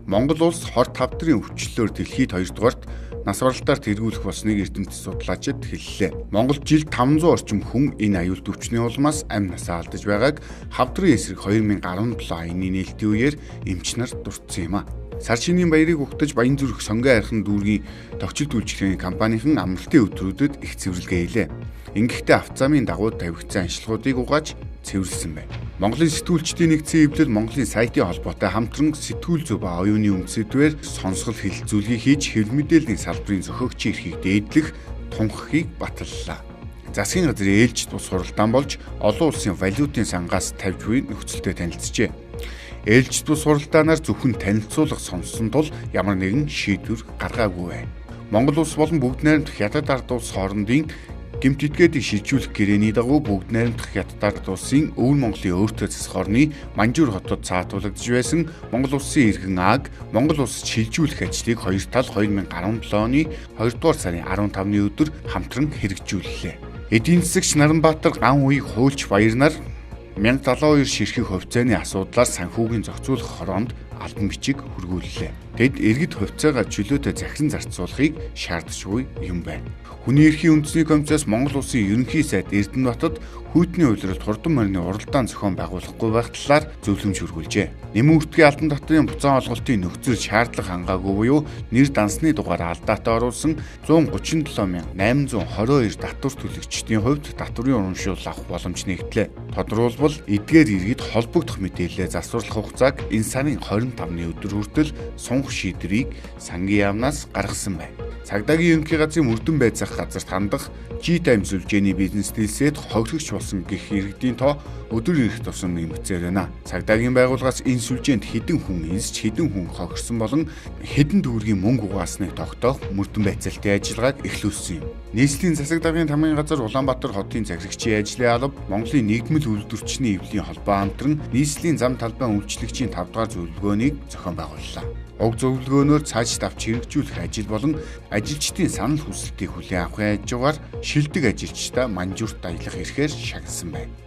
Монгол улс хор тавдрын өвчлөлөөр дэлхийд 2-дугаарт нас баралтаар тэргүүлэх болсныг эрдэмтэд судлаачид хэллээ. Монголд жилд 500 орчим хүн энэ аюулт өвчний улмаас амь насаа алдаж байгааг хавдрын эсрэг 2017 оны нээлтийн үеэр эмч нар дурдсан юм а. Сар шинийн баярыг угтаж Баян зүрх сонгон айрхан дүүргийн товчлт үйлчлэгийн компанийн амралтын өдрүүдэд их цэвэрлэгээ хийлээ. Ингэхдээ авто замын дагуу тавигдсан анчлагуудыг угааж цэвэрлсэн байна. Монголын сэтгүүлчдийн нэгдсэн эвлэл Монголын сайтын холбоотой хамтран сэтгүүл зүй ба оюуны үндсэдвэр сонсгол хэлэлцүүлгийг хийж хэвлэл мэдээллийн салбарын зохиогчийн эрхийг дээдлэх тунхагийг баталлаа. Засгийн газрын ээлжид бус хуралдаан болж олон улсын валютын сангаас тавьж буй нөхцөлтэй танилцжээ. Ээлжид бус хуралдаанаар зөвхөн танилцуулга сонссон тул ямар нэгэн шийдвэр гаргаагүй байна. Монгол улс болон бүгд найрамдах хятад ард улс хоорондын гэмт этгээдийг шилжүүлэх гэрээний дагуу бүгд найрамдах хятад ард улсын Өвөр Монголын өөртөө засах орны Манжуур хотод цаатуулагдж байсан Монгол улсын иргэн аг Монгол улсад шилжүүлэх ажлыг хоёр тал 2017 оны 2 дугаар сарын 15-ны өдөр хамтран хэрэгжүүллээ. Эдийн засагч Наранбаатар ган үеийг хуульч баярнаар 1072 ширхэг хувьцааны асуудлаар санхүүгийн зохицуулах хороонд албан бичиг хүргүүллээ. Тэд иргэд хувьцаагаа чөлөөтэй захиран зарцуулахыг шаардчихгүй юм байна. Хүний эрхийн үндэсний комиссаас Монгол улсын ерөнхий сайд Эрдэнэбатад хүйтний улиралд хурдан морины уралдаан зохион байгуулахгүй байх талаар зөвлөмж хүргүүлжээ. Нэмэн үртгийн Алдан дотрын буцаан олголтын нөхцөл шаардлага хангаагүй буюу нэр дансны дугаар алдаатай оруулсан 137,822 татвар төлөгчдийн хувьд татврын урамшуул авах боломж нэгтлээ. Тодорхойлбол эдгээр иргэд холбогдох мэдээлэлээ засварлах хугацааг энэ сарын 25-ны өдөр хүртэл сунгах шийдвэрийг сангийн яамнаас гаргасан байна. Цагдаагийн ерөнхий газрын мөрдөн байцаах газарт хандах G-Times сүлжээний бизнес дэлсэд хохирогч болсон гэх иргэдийн тоо өдөр ирэх тусам нэмэгцээр байна. Цагдаагийн байгууллагаас энэ сүлжээнд хэдэн хүн энсч хэдэн хүн хохирсон болон хэдэн төгрөгийн мөнгө угаасныг тогтоох мөрдөн байцаалтын ажиллагааг эхлүүлсэн юм. Нийслэлийн засаг даргын тамгын газар Улаанбаатар хотын захирагчийн ажлын алба, Монголын нийгмэл үйлдвэрчний эвлийн холбоо хамтран нийслэлийн зам талбайн үйлчлэгчийн 5 дахь зөвлөгөөнийг зохион байгууллаа. Уг зөвлөгөөнөөр цаашид авч хэрэгжүүлэх ажил болон ажилчдын санал хүсэлтийг хүлээн авахын хажуугаар шилдэг ажилчдаа манжуурт аялах эрхээр шагнасан байна.